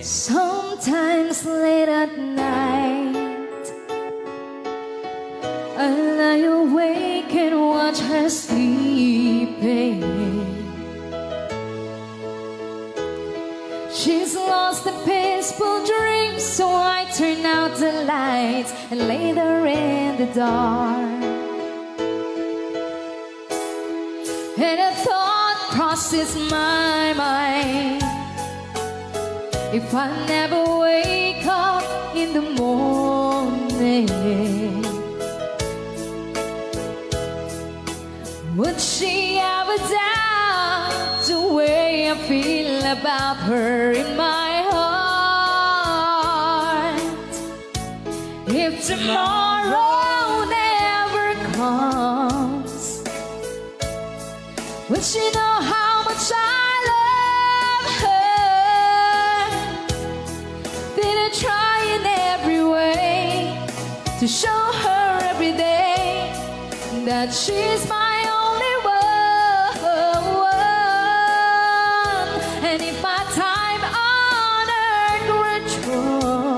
Sometimes late at night, I lie awake and watch her sleeping. She's lost a peaceful dream, so I turn out the lights and lay there in the dark. And a thought crosses my mind: if I never wake up in the morning, would she ever doubt the way I feel about her in my heart? If tomorrow never comes, would she know how much I love her? Did I try in every way to show her every day that she's my only one? And if my time on earth were true,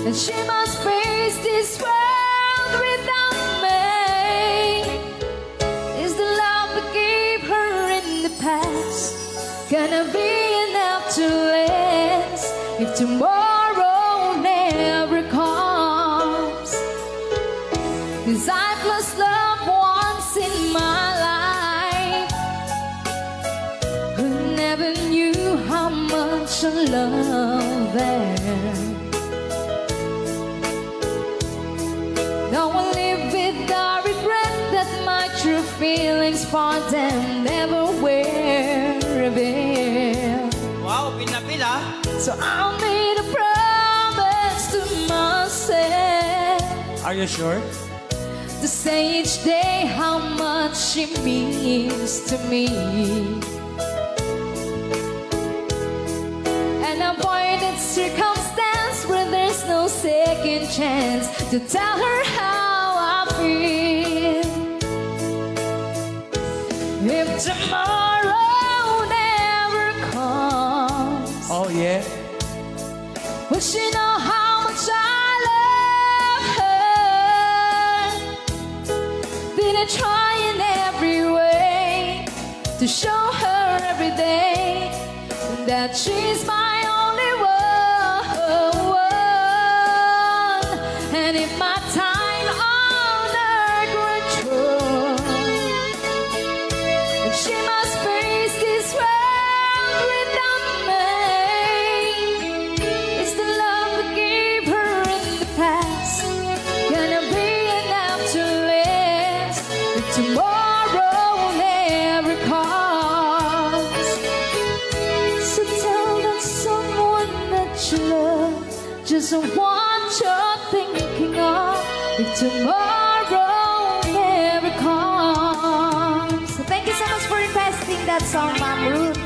then she must face this world without me. Is the love I gave her in the past gonna be enough to last if tomorrow never comes? 'Cause I've lost love once in my life, who never knew how much I love them. Now I live with the regret that my true feelings for them never were revealed. Wow, pinapila. So I made a promise to myself Are you sure? to say each day how much she means to me, and avoid that circumstance where there's no second chance to tell her how I feel. If tomorrow never comes, Oh, yeah. will she know how much I love her? Did I try in every way to show her every day that she's my only one? And if my time on earth were true, then she must face this world without me. Is the love I gave her in the past gonna be enough to last if tomorrow never comes? So tell that someone that you love just what you're thinking of if tomorrow never comes. So thank you so much for requesting that song, Ma'am Ruth.